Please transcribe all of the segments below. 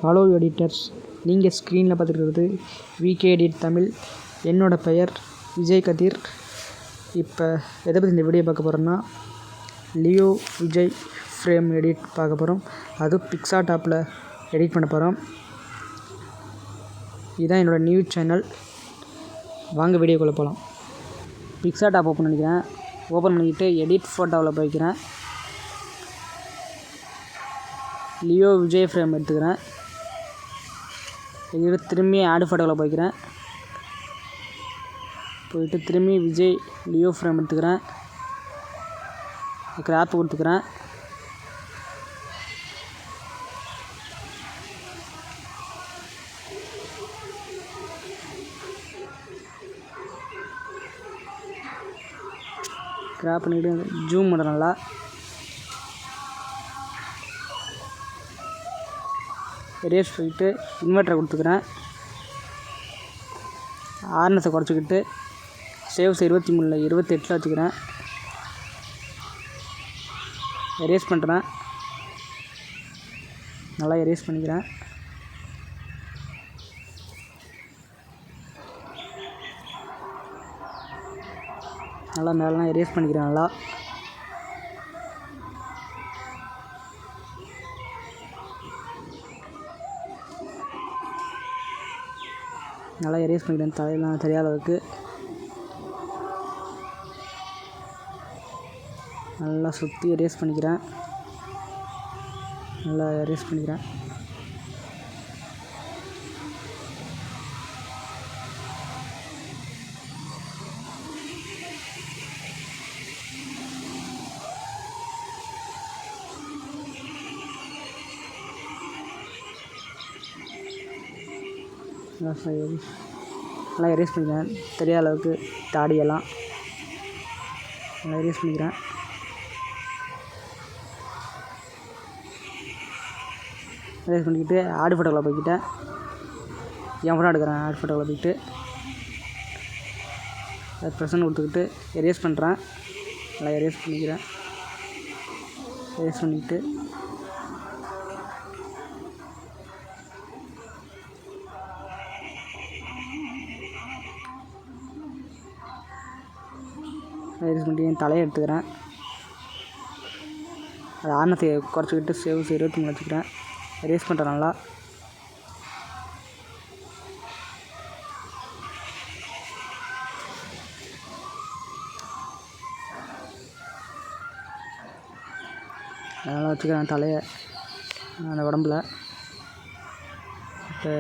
Hello editors, நீங்கள் ஸ்க்ரீனில் பார்த்துருக்கிறது VK edit Tamil. என்னோடய பெயர் விஜய் கதிர். இப்போ எதை பற்றி இந்த வீடியோ பார்க்க போகிறோன்னா, லியோ விஜய் ஃப்ரேம் எடிட் பார்க்க போகிறோம். அதுவும் பிக்சார்டாப்பில் எடிட் பண்ண போகிறோம். இதுதான் என்னோடய நியூ சேனல். வாங்க வீடியோக்குள்ளே போகலாம். பிக்சார்டாப் ஓப்பன் பண்ணிக்கிறேன். ஓப்பன் பண்ணிக்கிட்டு எடிட் ஃபோட்டோவில் போய்க்கிறேன். லியோ விஜய் ஃப்ரேம் எடுத்துக்கிறேன். இது திரும்பி ஆடு ஃபோட்டோவில் போய்க்கிறேன். போயிட்டு திரும்பி விஜய் லியோ ஃப்ரேம் எடுத்துக்கிறேன். கிராப் கொடுத்துக்கிறேன். கிராப் பண்ணிக்கிட்டு ஜூம் பண்ணுறேன் நல்லா. எரேஸ் போயிட்டு இன்வெர்ட்டரை கொடுத்துக்கிறேன். ஆர்னஸை குறைச்சிக்கிட்டு சேவ்ஸ் 23 28 வச்சுக்கிறேன். எரேஸ் பண்ணுறேன். நல்லா எரேஸ் பண்ணிக்கிறேன். நல்லா மேலாம் எரேஸ் பண்ணிக்கிறேன். நல்லா எரேஸ் பண்ணிக்கிறேன். தலையெல்லாம் தெரியாத அளவுக்கு நல்லா சுற்றி எரேஸ் பண்ணிக்கிறேன். நல்லா எரேஸ் பண்ணிக்கிறேன். நல்லா எரேஸ் பண்ணிக்கிறேன். தெரியாத அளவுக்கு தாடியெல்லாம் நல்லா எரேஸ் பண்ணிக்கிறேன். எரேஸ் பண்ணிக்கிட்டு ஆடு ஃபோட்டோவில் போய்க்கிட்டேன். என் ஃபோட்டோ எடுக்கிறேன். ஆடு ஃபோட்டோவில் போய்ட்டு ப்ரெசன்ட் கொடுத்துக்கிட்டு எரேஸ் பண்ணுறேன். நல்லா எரேஸ் பண்ணிக்கிறேன். எரேஸ் பண்ணிக்கிட்டு எரேஸ் பண்ணிட்டு என் தலையை எடுத்துக்கிறேன். அது ஆர்னஸை குறைச்சிக்கிட்டு சேவ்ஸ் 23 வச்சுக்கிறேன். எரேஸ் பண்ணுறேன் நல்லா. அதனால் வச்சுக்கிறேன் தலையை அந்த உடம்புல. இப்போ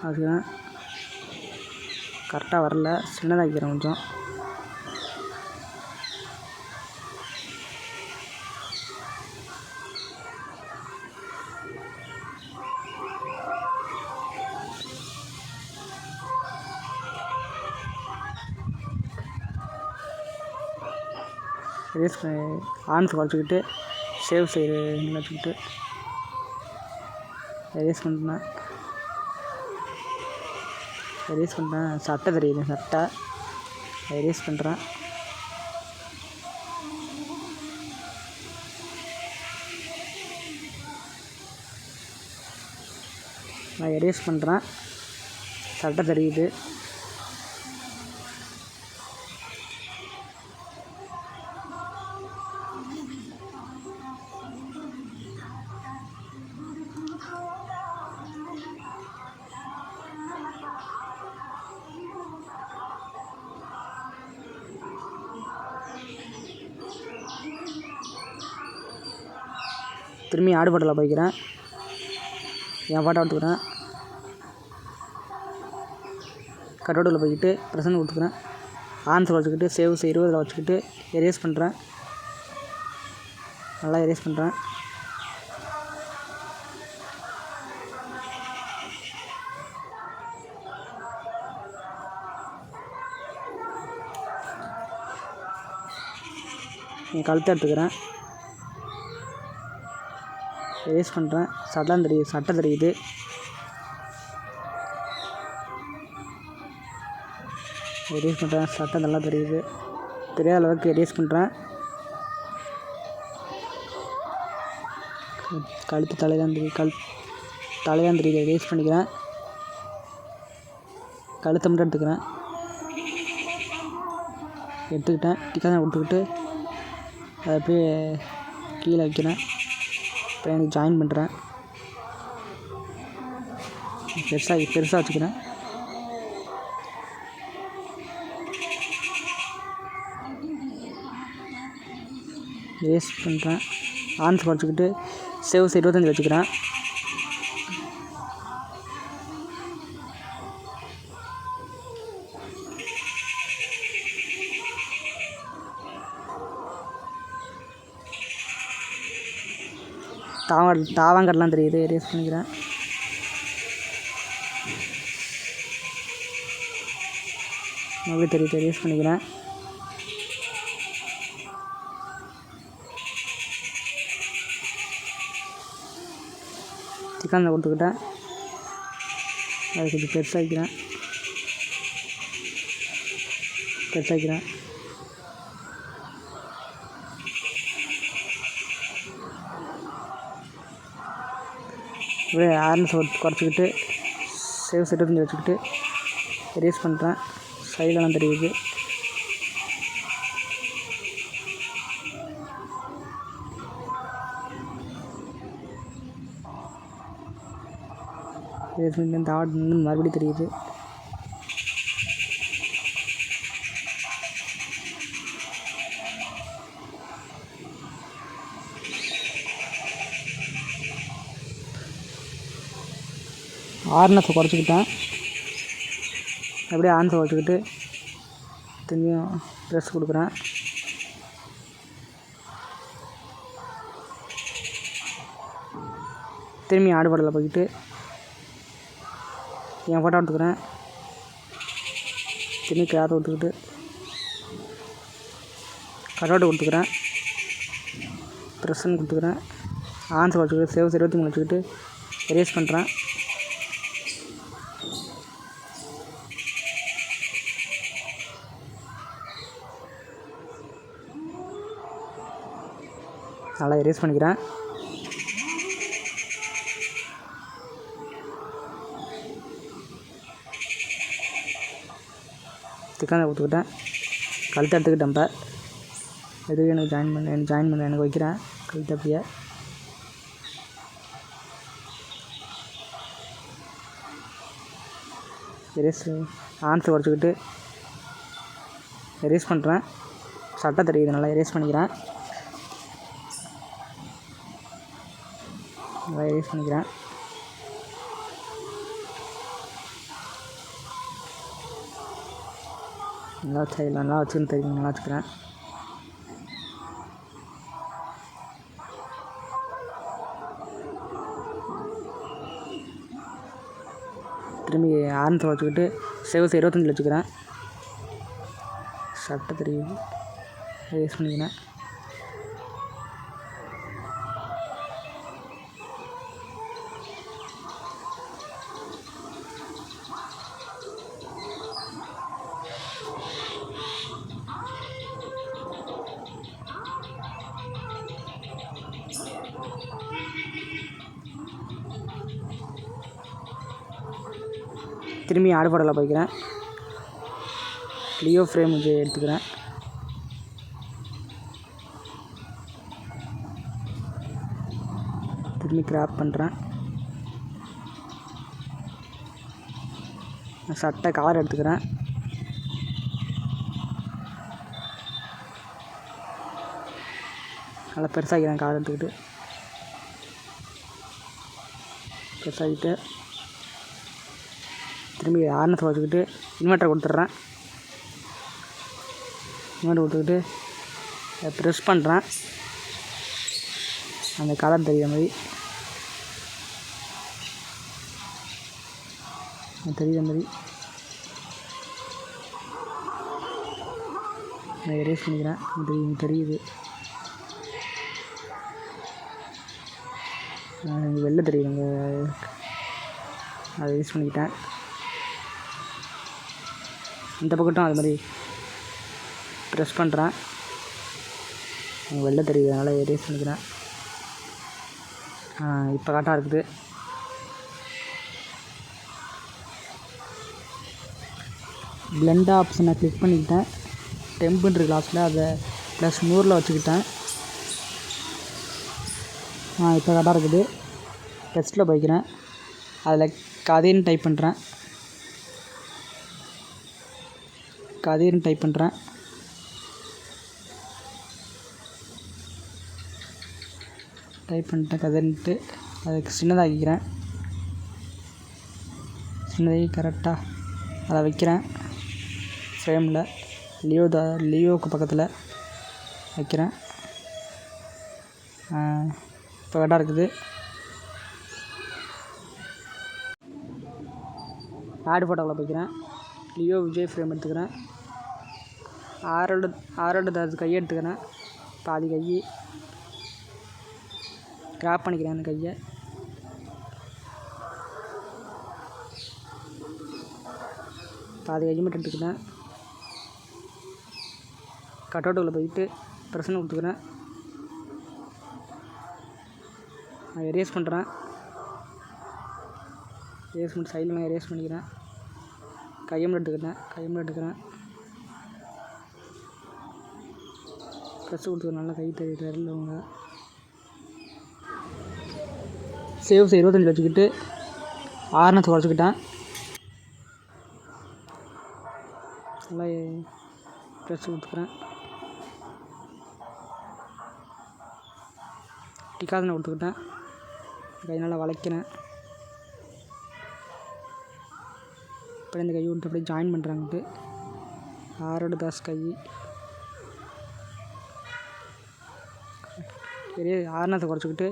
வச்சுக்கிறேன். கரெக்டாக வரல, சின்னதாகிக்கிறேன் கொஞ்சம். எரேஸ் ஆன்ஸ் குறைச்சிக்கிட்டு சேவ் வச்சுக்கிட்டு எரேஸ் பண்ணுறேன். எரேஸ் பண்ணுறேன். சட்டை தெரியுது, சட்டை எரேஸ் பண்ணுறேன். நான் எரேஸ் பண்ணுறேன். சட்டை தெரியுது. திரும்பி ஆடு ஃபோட்டோவில் போய்க்கிறேன். என் ஃபோட்டோ எடுத்துக்கிறேன். கட்டோட்டில் போய்க்கிட்டு ப்ரெசன்ட் கொடுத்துக்கிறேன். ஆன்சர் வச்சுக்கிட்டு சேவ்ஸ் 20 வச்சுக்கிட்டு எரேஸ் பண்ணுறேன். நல்லா எரேஸ் பண்ணுறேன். என் கழுத்தை எடுத்துக்கிறேன். எரேஸ் பண்ணுறேன். சட்டை தெரியுது. எரேஸ் பண்ணுறேன். சட்டை நல்லா தெரியுது. தெரியாத அளவுக்கு எரேஸ் பண்ணுறேன். கழுத்து தலைதான் தெரியுது, தலைதான் தெரியுது. எரேஸ் பண்ணிக்கிறேன். கழுத்தை மட்டும் எடுத்துக்கிட்டேன். டிக்கான கொடுத்துக்கிட்டு அதை அப்படியே கீழே வைக்கிறேன். இப்போ எனக்கு ஜாயின் பண்ணுறேன். பெருசாக வச்சுக்கிறேன். வேஸ்ட் பண்ணுறேன். ஆன்ஸ் குறைச்சிக்கிட்டு சேவ்ஸ் 25 வச்சுக்கிறேன். தாவாங்கடலாம் தெரியுது, எரேஸ் பண்ணிக்கிறேன். மறுபடியும் தெரியுது, எரேஸ் பண்ணிக்கிறேன். சிக்கனில் கொடுத்துக்கிட்டேன். அதை கொஞ்சம் பெருசாகிக்கிறேன். அப்படியே ஆரன்ஸ் குறைச்சிக்கிட்டு சேவ்ஸ் 25 வச்சுக்கிட்டு எரேஸ் பண்ணுறேன். சைடெல்லாம் தெரியுது. இந்த ஆர்டர் மறுபடியும் தெரியுது. ஆர்னஸை குறைச்சிக்கிட்டேன். அப்படியே ஆன்ஸை குறைச்சிக்கிட்டு திரும்பியும் ப்ரெஸ் கொடுக்குறேன். திரும்பி ஆடுபாடில் போய்கிட்டு என் ஃபோட்டோ எடுத்துக்கிறேன். திரும்பி கிளாத்தை கொடுத்துக்கிட்டு கட்டவுட்டு கொடுத்துக்கிறேன். ப்ரெஸ்ஸுன்னு கொடுத்துக்கிறேன். ஆன்ஸை வச்சுக்கிட்டு சேவ்ஸ் 23 வச்சுக்கிட்டு எரேஸ் பண்ணுறேன். நல்லா எரேஸ் பண்ணிக்கிறேன். சிக்கனை கொடுத்துக்கிட்டேன். கழுத்தை எடுத்துக்கிட்டேன். இப்போ எதுக்கு எனக்கு ஜாயின் பண்ண எனக்கு வைக்கிறேன். கழுத்தை அப்படியே எரேஸ் ஆன்ஸை குறைச்சிக்கிட்டு எரேஸ் பண்ணுறேன். சட்டை தெரியுது, நல்லா எரேஸ் பண்ணிக்கிறேன். நல்லா வச்சுன்னு தெரியும், நல்லா வச்சுக்கிறேன். திரும்பி ஆரஞ்சு வச்சுக்கிட்டு சேவ்ஸ் 25 வச்சுக்கிறேன். சட்டை தெரியுது, யூஸ் பண்ணிக்கிறேன். திரும்பி ஆடுபாடலை போய்க்கிறேன். லியோ ஃப்ரேம் எடுத்துக்கிறேன். திரும்பி கிராப் பண்ணுறேன். சட்டை கவர் எடுத்துக்கிறேன். நல்லா பெருசாகிக்கிறேன். கவர் எடுத்துக்கிட்டு பெருசாகிட்டு திரும்பி ஆர்னஸ் வச்சுக்கிட்டு இன்வெர்ட்டர் கொடுத்துட்றேன். இன்வெர்ட்டர் கொடுத்துக்கிட்டு ப்ரெஸ் பண்ணுறேன். அந்த கலர் தெரிகிற மாதிரி நான் எரேஸ் பண்ணிக்கிறேன். தெரியுது, எனக்கு வெளில தெரியுதுங்க. அதை யூஸ் பண்ணிக்கிட்டேன். இந்த பக்கட்டும் அது மாதிரி ப்ரெஸ் பண்ணுறேன். எனக்கு வெளில தெரியுது, அதனால் எரேஸ் பண்ணிக்கிறேன். இப்போ கரெக்டாக இருக்குது. பிளெண்ட் ஆப்ஷனை கிளிக் பண்ணிக்கிட்டேன். டெம்புன்ற கிளாஸில் அதை +100 வச்சுக்கிட்டேன். இப்போ கரெக்டாக இருக்குது. டெக்ஸ்ட்டில் போய்க்கிறேன். அதில் கதிர்னு டைப் பண்ணுறேன். டைப் பண்ணிட்டேன் கதிர்ன்ட்டு. அதுக்கு சின்னதாகிக்கிறேன். சின்னதாகி கரெக்டாக அதை வைக்கிறேன். ஃப்ரேமில் லியோவுக்கு பக்கத்தில் வைக்கிறேன். இப்போ கரெக்டாக இருக்குது. ஆட் ஃபோட்டோவில் போய்க்கிறேன். லியோ விஜய் ஃப்ரேம் எடுத்துக்கிறேன். ஆரோட கையை எடுத்துக்கிறேன். பாதி கை கிராப் பண்ணிக்கிறேன். அந்த கையை பாதி கை மட்டும் எடுத்துக்கிறேன். கட்அவுட்டுக்குள்ளே போயிட்டு ப்ரெஸ்ஸுன்னு கொடுத்துக்கிறேன். நான் எரேஸ் பண்ணுறேன். எரேஸ் பண்ணிட்டு சைடில் எரேஸ் பண்ணிக்கிறேன். கையை மட்டும் எடுத்துக்கிறேன். ப்ரெஸ் கொடுத்துக்கிறேன். நல்லா கை தெரியலவங்க. சேவ்ஸ் 25 வச்சுக்கிட்டு ஆர்னஸ் குறைச்சிக்கிட்டேன். நல்லா ப்ரெஸ் கொடுத்துக்கிறேன். டிகாசனை கொடுத்துக்கிட்டேன். கை நல்லா வளைக்கிறேன். அப்படியே இந்த கை விட்டு அப்படியே ஜாயின் பண்ணுறாங்கட்டு. ஆரோட தாஸ் கை ஆர்னஸை குறைச்சிக்கிட்டு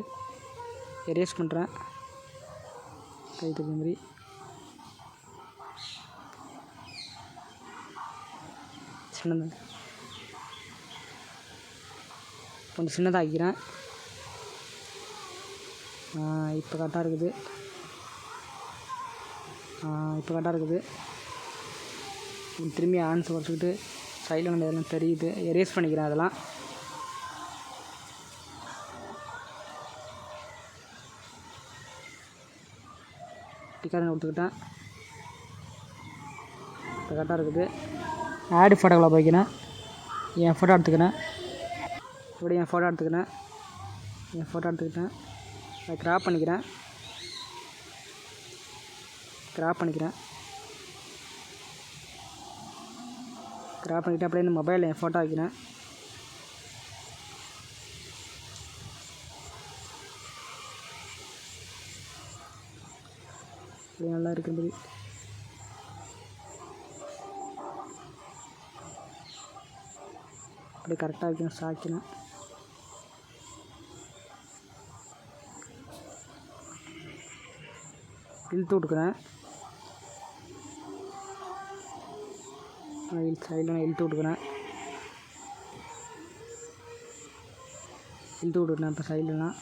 எரேஸ் பண்ணுறேன். கை தகுந்த மாதிரி சின்னதாக கொஞ்சம் சின்னதாகிறேன். இப்போ கரெக்டாக இருக்குது. திரும்பி ஆன்ஸ் குறைச்சிக்கிட்டு சைடில் வந்து எல்லாம் தெரியுது. எரேஸ் பண்ணிக்கிறேன். அதெல்லாம் டிக்காரனை கொடுத்துக்கிட்டேன். இப்போ கரெக்டாக இருக்குது. ஆடு ஃபோட்டோவில் போய்க்கிறேன். என் ஃபோட்டோ எடுத்துக்கிறேன். அதை கிராப் பண்ணிக்கிறேன். பண்ணிவிட்டு அப்படியே இந்த மொபைலில் என் ஃபோட்டோ வைக்கிறேன். அப்படி நல்லா இருக்கும்படி அப்படியே கரெக்டாக வைக்கணும். சாய்க்கணும். இழுத்து விட்டுக்கிறேன். சைடில் நான் இழுத்து விட்டுக்கிறேன். இப்போ சைட்லலாம்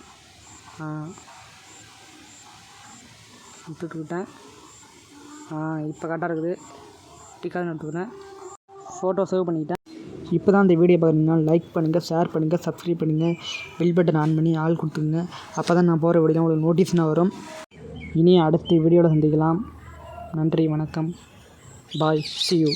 இழுத்து விட்டுக்கிட்டேன். இப்போ கரெக்டாக இருக்குது. டிக்காக எடுத்துக்கிறேன். ஃபோட்டோ சேவ் பண்ணிக்கிட்டேன். இப்போ தான் இந்த வீடியோ பார்க்குறீங்கன்னா லைக் பண்ணுங்கள், ஷேர் பண்ணுங்கள், சப்ஸ்கிரைப் பண்ணுங்கள், பெல் பட்டன் ஆன் பண்ணி ஆல் கொடுத்துங்க. அப்போ தான் நான் போகிற வீடியோ உங்களுக்கு நோட்டிஃபிகேஷனாக வரும். இனி அடுத்த வீடியோவில் சந்திக்கலாம். நன்றி, வணக்கம், பாய், see you.